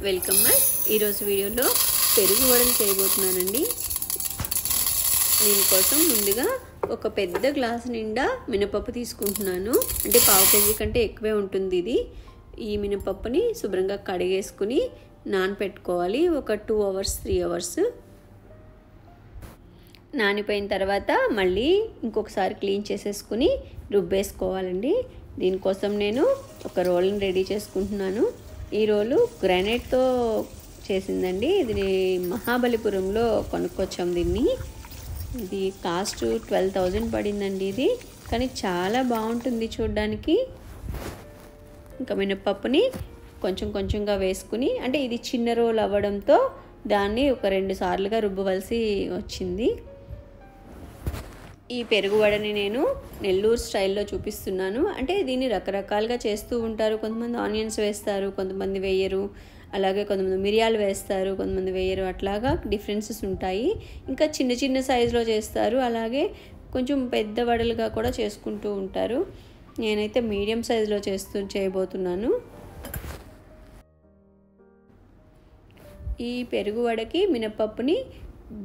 Welcome back. ఈరోజు వీడియోలో పెరుగు వడలు చేయబోతున్నానండి. దీనికోసం ముందుగా ఒక పెద్ద గ్లాస్ నిండా మినపప్పు తీసుకుంటున్నాను. అంటే పావు కేజీ కంటే ఎక్కువే ఉంటుంది ఇది. ఈ మినపప్పుని శుభ్రంగా కడిగేసుకుని నానపెట్టుకోవాలి. ఒక 2 hours 3 hours నానిపోయిన తర్వాత మళ్ళీ ఇంకొకసారి క్లీన్ చేసేసుకుని రుబ్బేసుకోవాలండి. దీనికోసం నేను ఒక రోల్ని రెడీ చేసుకుంటున్నాను. ఈ రోలు గ్రానైట్తో చేసిందండి. ఇది మహాబలిపురంలో కొనుక్కొచ్చాం దీన్ని. ఇది కాస్ట్ 12,000 పడిందండి ఇది. కానీ చాలా బాగుంటుంది చూడడానికి. ఇంకా మినపప్పుని కొంచెం కొంచెంగా వేసుకుని, అంటే ఇది చిన్న రోల్ అవ్వడంతో దాన్ని ఒక 2 సార్లుగా రుబ్బవలసి వచ్చింది. ఈ పెరుగు వడని నేను నెల్లూరు స్టైల్లో చూపిస్తున్నాను. అంటే దీన్ని రకరకాలుగా చేస్తూ ఉంటారు. కొంతమంది ఆనియన్స్ వేస్తారు, కొంతమంది వేయరు. అలాగే కొంతమంది మిరియాలు వేస్తారు, కొంతమంది వేయరు. అట్లాగా డిఫరెన్సెస్ ఉంటాయి. ఇంకా చిన్న చిన్న సైజులో చేస్తారు, అలాగే కొంచెం పెద్ద వడలుగా కూడా చేసుకుంటూ ఉంటారు. నేనైతే మీడియం సైజులో చేయబోతున్నాను. ఈ పెరుగు వడకి మినపప్పుని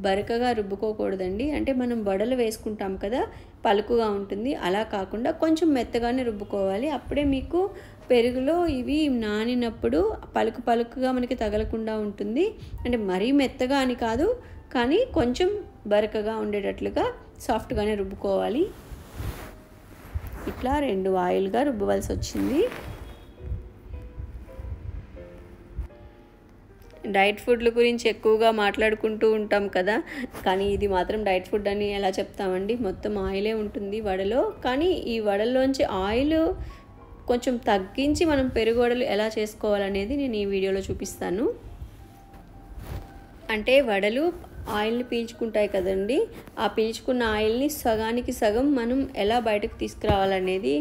బరకగా రుబ్బుకోకూడదండి. అంటే మనం వడలు వేసుకుంటాం కదా, పలుకుగా ఉంటుంది. అలా కాకుండా కొంచెం మెత్తగానే రుబ్బుకోవాలి. అప్పుడే మీకు పెరుగులో ఇవి నానినప్పుడు పలుకుగా మనకి తగలకుండా ఉంటుంది. అంటే మరీ మెత్తగా అని కాదు, కానీ కొంచెం బరకగా ఉండేటట్లుగా సాఫ్ట్గానే రుబ్బుకోవాలి. ఇట్లా 2 వాయిల్గా రుబ్బవలసి వచ్చింది. డైట్ ఫుడ్ల గురించి ఎక్కువగా మాట్లాడుకుంటూ ఉంటాం కదా, కానీ ఇది మాత్రం డైట్ ఫుడ్ అని ఎలా చెప్తామండి. మొత్తం ఆయిలే ఉంటుంది వడలో. కానీ ఈ వడల్లోంచి ఆయిల్ కొంచెం తగ్గించి మనం పెరుగు వడలు ఎలా చేసుకోవాలనేది నేను ఈ వీడియోలో చూపిస్తాను. అంటే వడలు ఆయిల్ని పీల్చుకుంటాయి కదండి. ఆ పీల్చుకున్న ఆయిల్ని సగానికి సగం మనం ఎలా బయటకు తీసుకురావాలనేది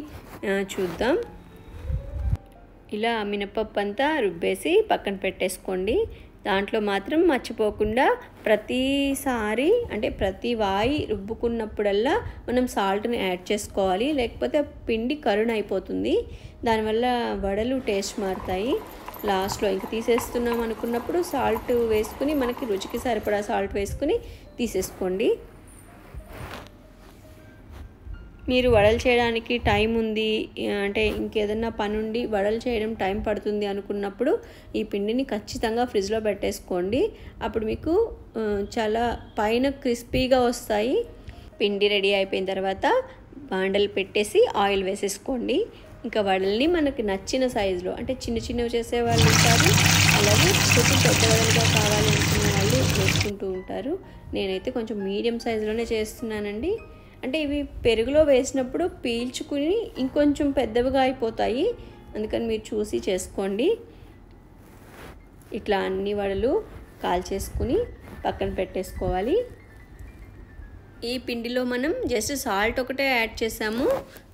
చూద్దాం. ఇలా మినపప్పు అంతా రుబ్బేసి పక్కన పెట్టేసుకోండి. దాంట్లో మాత్రం మర్చిపోకుండా ప్రతిసారి, అంటే ప్రతి వాయి రుబ్బుకున్నప్పుడల్లా మనం సాల్ట్ని యాడ్ చేసుకోవాలి. లేకపోతే పిండి కరుణ అయిపోతుంది. దానివల్ల వడలు టేస్ట్ మారుతాయి. లాస్ట్లో ఇంక తీసేస్తున్నాం అనుకున్నప్పుడు సాల్ట్ వేసుకుని, మనకి రుచికి సరిపడా సాల్ట్ వేసుకుని తీసేసుకోండి. మీరు వడలు చేయడానికి టైం ఉంది, అంటే ఇంకేదన్నా పని ఉండి వడలు చేయడం టైం పడుతుంది అనుకున్నప్పుడు ఈ పిండిని ఖచ్చితంగా ఫ్రిడ్జ్లో పెట్టేసుకోండి. అప్పుడు మీకు చాలా పైన క్రిస్పీగా వస్తాయి. పిండి రెడీ అయిపోయిన తర్వాత బాండలు పెట్టేసి ఆయిల్ వేసేసుకోండి. ఇంకా వడల్ని మనకి నచ్చిన సైజులో, అంటే చిన్నవి చేసే వాళ్ళు ఉంటారు, అలాగే కొంచెం పెద్ద వడలుగా కావాలి అనుకునే వాళ్ళు వేసుకుంటూ ఉంటారు. నేనైతే కొంచెం మీడియం సైజులోనే చేస్తున్నానండి. అంటే ఇవి పెరుగులో వేసినప్పుడు పీల్చుకుని ఇంకొంచెం పెద్దవిగా అయిపోతాయి. అందుకని మీరు చూసి చేసుకోండి. ఇట్లా అన్ని వడలు కాల్చేసుకుని పక్కన పెట్టేసుకోవాలి. ఈ పిండిలో మనం జస్ట్ సాల్ట్ ఒకటే యాడ్ చేసాము,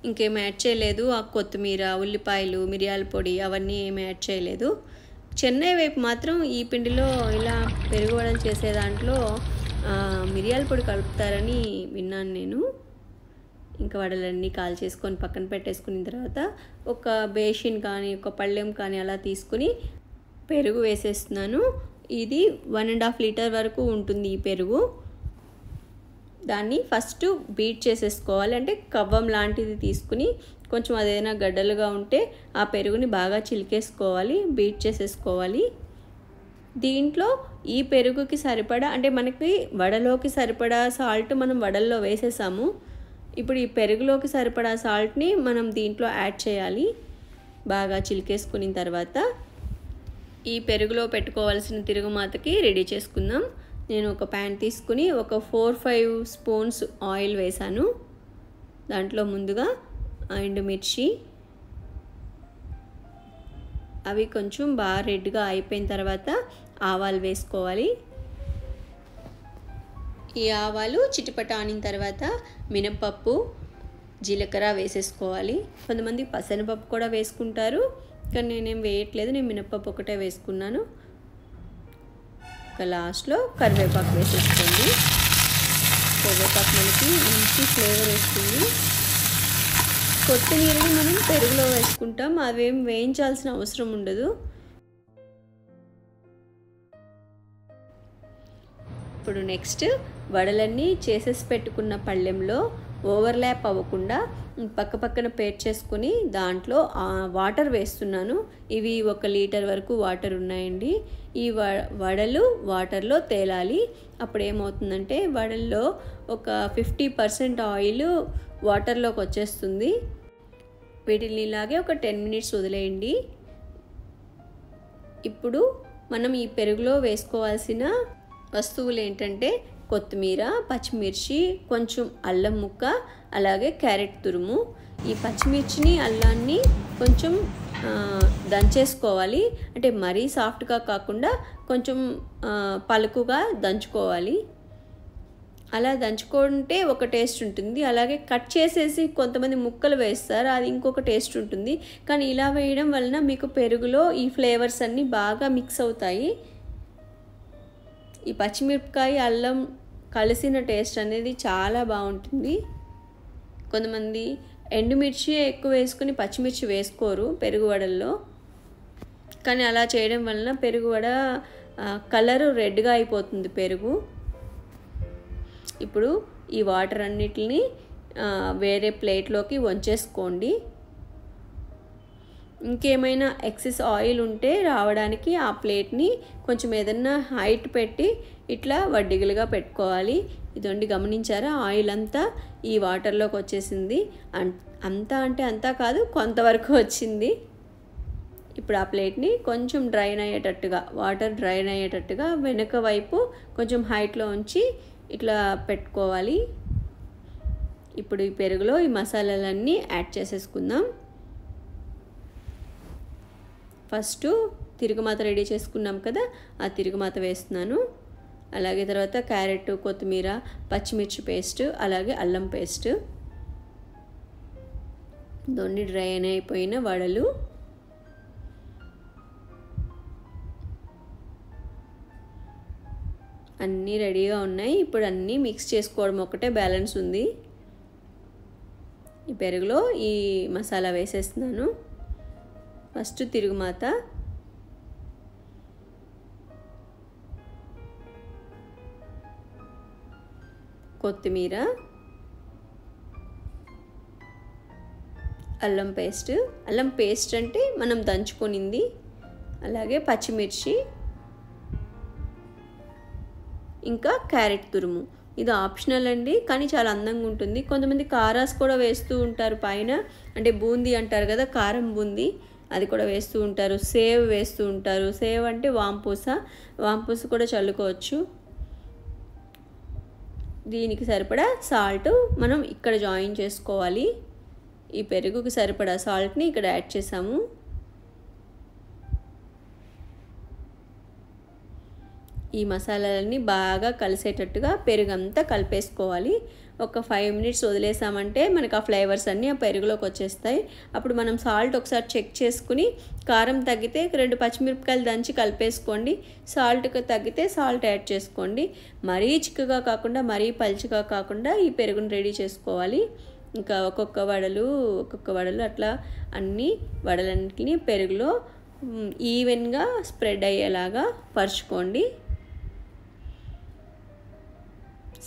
ఇంకేం యాడ్ చేయలేదు. ఆ కొత్తిమీర, ఉల్లిపాయలు, మిరియాల పొడి అవన్నీ ఏమి యాడ్ చేయలేదు. చెన్నై వైపు మాత్రం ఈ పిండిలో ఇలా పెరుగు వడలు చేసే దాంట్లో మిరియాల పొడి కలుపుతారని విన్నాను నేను. ఇంకా వడలన్నీ కాల్చేసుకొని పక్కన పెట్టేసుకున్న తర్వాత ఒక బేసిన్ కానీ ఒక పళ్ళెం కానీ అలా తీసుకుని పెరుగు వేసేస్తున్నాను. ఇది 1.5 లీటర్ వరకు ఉంటుంది ఈ పెరుగు. దాన్ని ఫస్ట్ బీట్ చేసేసుకోవాలి. అంటే కవ్వం లాంటిది తీసుకుని కొంచెం అదేనా గడ్డలుగా ఉంటే ఆ పెరుగుని బాగా చిలికేసుకోవాలి, బీట్ చేసేసుకోవాలి. దీంట్లో ఈ పెరుగుకి సరిపడా, అంటే మనకి వడలోకి సరిపడా సాల్ట్ మనం వడల్లో వేసేసాము. ఇప్పుడు ఈ పెరుగులోకి సరిపడా సాల్ట్ని మనం దీంట్లో యాడ్ చేయాలి. బాగా చిలికేసుకున్న తర్వాత ఈ పెరుగులో పెట్టుకోవాల్సిన తిరుగుమాతకి రెడీ చేసుకుందాం. నేను ఒక ప్యాన్ తీసుకుని ఒక 4-5 స్పూన్స్ ఆయిల్ వేసాను. దాంట్లో ముందుగా ఎండుమిర్చి, అవి కొంచెం బాగా రెడ్గా అయిపోయిన తర్వాత ఆవాలు వేసుకోవాలి. ఈ ఆవాలు చిటిపట ఆనిన తర్వాత మినపప్పు, జీలకర్ర వేసేసుకోవాలి. కొంతమంది పసనపప్పు కూడా వేసుకుంటారు, కానీ నేనేం వేయట్లేదు. నేను మినపప్పు ఒకటే వేసుకున్నాను. ఇక లాస్ట్లో కరివేపాకు వేసేసుకోండి. కరివేపాకు మనకి మంచి ఫ్లేవర్ వస్తుంది. కొత్తిమీరని మనం పెరుగులో వేసుకుంటాం, అవేం వేయించాల్సిన అవసరం ఉండదు. ఇప్పుడు నెక్స్ట్ వడలన్నీ చేసేసి పెట్టుకున్న పళ్ళెంలో ఓవర్లాప్ అవ్వకుండా పక్కన పేర్చేసుకొని దాంట్లో వాటర్ వేస్తున్నాను. ఇవి 1 లీటర్ వరకు వాటర్ ఉన్నాయండి. ఈ వడలు వాటర్లో తేలాలి. అప్పుడు ఏమవుతుందంటే వడల్లో ఒక 50% ఆయిల్ వాటర్లోకి వచ్చేస్తుంది. వీటిని ఇలాగే ఒక 10 మినిట్స్ వదిలేయండి. ఇప్పుడు మనం ఈ పెరుగులో వేసుకోవాల్సిన వస్తువులు ఏంటంటే కొత్తిమీర, పచ్చిమిర్చి, కొంచెం అల్లం ముక్క, అలాగే క్యారెట్ తురుము. ఈ పచ్చిమిర్చిని అల్లాన్ని కొంచెం దంచేసుకోవాలి. అంటే మరీ సాఫ్ట్గా కాకుండా కొంచెం పలుకుగా దంచుకోవాలి. అలా దంచుకుంటే ఒక టేస్ట్ ఉంటుంది. అలాగే కట్ చేసేసి కొంతమంది ముక్కలు వేస్తారు, అది ఇంకొక టేస్ట్ ఉంటుంది. కానీ ఇలా వేయడం వలన మీకు పెరుగులో ఈ ఫ్లేవర్స్ అన్నీ బాగా మిక్స్ అవుతాయి. ఈ పచ్చిమిరపకాయ అల్లం కలిసిన టేస్ట్ అనేది చాలా బాగుంటుంది. కొంతమంది ఎండుమిర్చి ఎక్కువ వేసుకుని పచ్చిమిర్చి వేసుకోరు పెరుగు వడల్లో. కానీ అలా చేయడం వలన పెరుగు వడ కలరు రెడ్గా అయిపోతుంది పెరుగు. ఇప్పుడు ఈ వాటర్ అన్నిటిని వేరే ప్లేట్లోకి వంచేసుకోండి. ఇంకేమైనా ఎక్సెస్ ఆయిల్ ఉంటే రావడానికి ఆ ప్లేట్ని కొంచెం ఏదన్నా హైట్ పెట్టి ఇట్లా వడ్డిగలుగా పెట్టుకోవాలి. ఇదండి, గమనించారా? ఆయిల్ అంతా ఈ వాటర్లోకి వచ్చేసింది. అంతా అంటే అంతా కాదు, కొంతవరకు వచ్చింది. ఇప్పుడు ఆ ప్లేట్ని కొంచెం డ్రైన్ అయ్యేటట్టుగా, వాటర్ డ్రైన్ అయ్యేటట్టుగా వెనుక వైపు కొంచెం హైట్లో ఉంచి ఇట్లా పెట్టుకోవాలి. ఇప్పుడు ఈ పెరుగులో ఈ మసాలాలన్నీ యాడ్ చేసేసుకుందాం. ఫస్ట్ తిరుగుమాత రెడీ చేసుకున్నాం కదా, ఆ తిరుగుమాత వేస్తున్నాను. అలాగే తర్వాత క్యారెట్, కొత్తిమీర, పచ్చిమిర్చి పేస్ట్, అలాగే అల్లం పేస్ట్, దొండి డ్రైన్ అయిపోయిన వడలు, అన్నీ రెడీగా ఉన్నాయి. ఇప్పుడు అన్నీ మిక్స్ చేసుకోవడం ఒకటే బ్యాలెన్స్ ఉంది. ఈ పెరుగులో ఈ మసాలా వేసేస్తున్నాను. ఫస్ట్ తిరుగుమాత, కొత్తిమీర, అల్లం పేస్ట్. అల్లం పేస్ట్ అంటే మనం దంచుకొనింది. అలాగే పచ్చిమిర్చి, ఇంకా క్యారెట్ తురుము. ఇది ఆప్షనల్ అండి, కానీ చాలా అందంగా ఉంటుంది. కొంతమంది కారాస్ కూడా వేస్తూ ఉంటారు పైన, అంటే బూందీ అంటారు కదా, కారం బూందీ, అది కూడా వేస్తూ ఉంటారు. సేవ్ వేస్తూ ఉంటారు. సేవ్ అంటే వాంపూస కూడా చల్లుకోవచ్చు. దీనికి సరిపడా సాల్ట్ మనం ఇక్కడ జాయిన్ చేసుకోవాలి. ఈ పెరుగుకి సరిపడా సాల్ట్ని ఇక్కడ యాడ్ చేసాము. ఈ మసాలాలన్నీ బాగా కలిసేటట్టుగా పెరుగంతా కలిపేసుకోవాలి. ఒక 5 మినిట్స్ వదిలేసామంటే మనకు ఆ ఫ్లేవర్స్ అన్నీ ఆ పెరుగులోకి వచ్చేస్తాయి. అప్పుడు మనం సాల్ట్ ఒకసారి చెక్ చేసుకుని, కారం తగ్గితే 2 పచ్చిమిరపకాయలు దంచి కలిపేసుకోండి. సాల్ట్కి తగ్గితే సాల్ట్ యాడ్ చేసుకోండి. మరీ చిక్కగా కాకుండా మరీ పలుచగా కాకుండా ఈ పెరుగును రెడీ చేసుకోవాలి. ఇంకా ఒక్కొక్క వడలు అట్లా అన్ని వడలన్నిటిని పెరుగులో ఈవెన్గా స్ప్రెడ్ అయ్యేలాగా పరుచుకోండి.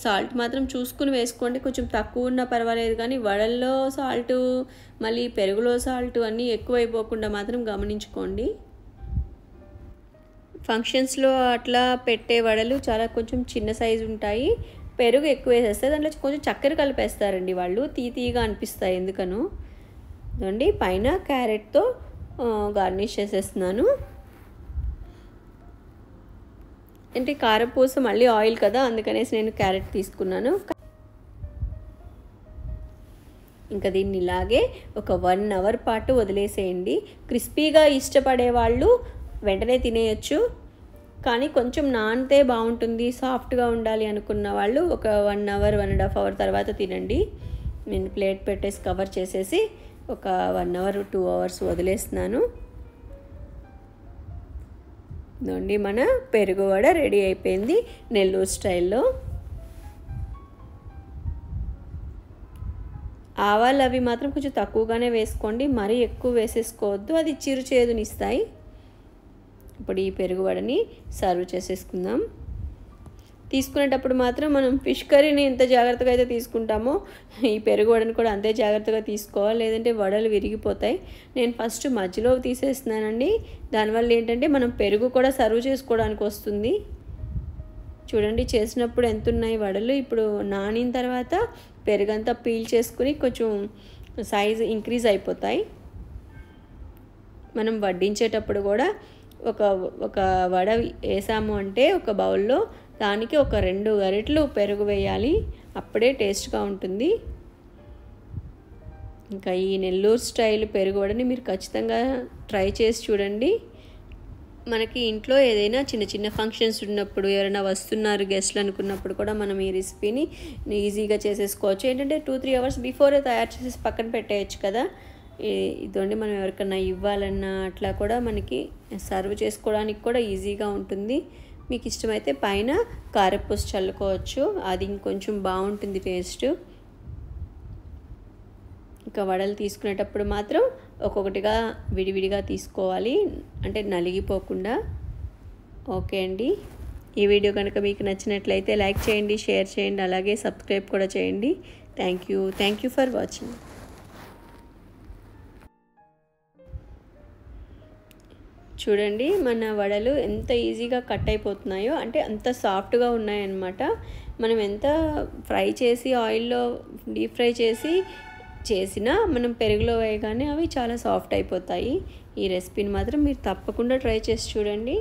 సాల్ట్ మాత్రం చూసుకుని వేసుకోండి. కొంచెం తక్కువ ఉన్నా పర్వాలేదు, కానీ వడల్లో సాల్ట్ మళ్ళీ పెరుగులో సాల్ట్ అన్నీ ఎక్కువైపోకుండా మాత్రం గమనించుకోండి. ఫంక్షన్స్లో అట్లా పెట్టే వడలు చాలా కొంచెం చిన్న సైజు ఉంటాయి. పెరుగు ఎక్కువ వేసేస్తే దాంట్లో కొంచెం చక్కెర కలిపేస్తారండి వాళ్ళు, తీయగా అనిపిస్తాయి ఎందుకనో. ఇదండి, పైన క్యారెట్తో గార్నిష్ చేసేస్తున్నాను. అంటే కారపూస మళ్ళీ ఆయిల్ కదా, అందుకనేసి నేను క్యారెట్ తీసుకున్నాను. ఇంకా దీన్ని ఇలాగే ఒక 1 అవర్ పాటు వదిలేసేయండి. క్రిస్పీగా ఇష్టపడే వాళ్ళు వెంటనే తినేయచ్చు, కానీ కొంచెం నానితే బాగుంటుంది, సాఫ్ట్గా ఉండాలి అనుకున్న వాళ్ళు ఒక 1 అవర్ 1.5 అవర్ తర్వాత తినండి. నేను ప్లేట్ పెట్టేసి కవర్ చేసేసి ఒక 1 అవర్ 2 అవర్స్ వదిలేస్తున్నాను. ఇదండి, మన పెరుగు వడ రెడీ అయిపోయింది నెల్లూరు స్టైల్లో. ఆవాలు అవి మాత్రం కొంచెం తక్కువగానే వేసుకోండి, మరీ ఎక్కువ వేసేసుకోవద్దు, అది చిరు చేదునిస్తాయి. ఇప్పుడు ఈ పెరుగు వడని సర్వ్ చేసేసుకుందాం. తీసుకునేటప్పుడు మాత్రం మనం ఫిష్ కర్రీని ఎంత జాగ్రత్తగా అయితే తీసుకుంటామో ఈ పెరుగు వడని కూడా అంతే జాగ్రత్తగా తీసుకోవాలి, లేదంటే వడలు విరిగిపోతాయి. నేను ఫస్ట్ మధ్యలో తీసేస్తున్నానండి. దానివల్ల ఏంటంటే మనం పెరుగు కూడా సర్వ్ చేసుకోవడానికి వస్తుంది. చూడండి చేసినప్పుడు ఎంత ఉన్నాయి వడలు. ఇప్పుడు నానిన తర్వాత పెరుగంతా పీల్ చేసుకుని కొంచెం సైజ్ ఇంక్రీజ్ అయిపోతాయి. మనం వడ్డించేటప్పుడు కూడా ఒక వడ వేసాము అంటే ఒక బౌల్లో దానికి ఒక 2 గరిటెలు పెరుగు వేయాలి, అప్పుడే టేస్ట్గా ఉంటుంది. ఇంకా ఈ నెల్లూరు స్టైల్ పెరుగు వడని మీరు ఖచ్చితంగా ట్రై చేసి చూడండి. మనకి ఇంట్లో ఏదైనా చిన్న చిన్న ఫంక్షన్స్ ఉన్నప్పుడు, ఎవరైనా వస్తున్నారు గెస్ట్లు అనుకున్నప్పుడు కూడా మనం ఈ రెసిపీని ఈజీగా చేసేసుకోవచ్చు. ఏంటంటే 2-3 అవర్స్ బిఫోరే తయారు చేసేసి పక్కన పెట్టేయచ్చు కదా. ఇదండి మనం ఎవరికన్నా ఇవ్వాలన్నా అట్లా కూడా మనకి సర్వ్ చేసుకోవడానికి కూడా ఈజీగా ఉంటుంది. మీకు ఇష్టమైతే పైన కారపూస చల్లుకోవచ్చు, అది ఇంకొంచెం బాగుంటుంది టేస్ట్. ఇంకా వడలు తీసుకునేటప్పుడు మాత్రం ఒక్కొక్కటిగా విడివిడిగా తీసుకోవాలి, అంటే నలిగిపోకుండా. ఓకే అండి, ఈ వీడియో కనుక మీకు నచ్చినట్లయితే లైక్ చేయండి, షేర్ చేయండి, అలాగే సబ్స్క్రైబ్ కూడా చేయండి. Thank you for watching. చూడండి మన వడలు ఎంత ఈజీగా కట్ అయిపోతున్నాయో, అంటే అంత సాఫ్ట్గా ఉన్నాయన్నమాట. మనం ఎంత ఫ్రై చేసి ఆయిల్లో డీప్ ఫ్రై చేసినా మనం పెరుగులో వేయగానే అవి చాలా సాఫ్ట్ అయిపోతాయి. ఈ రెసిపీని మాత్రం మీరు తప్పకుండా ట్రై చేసి చూడండి.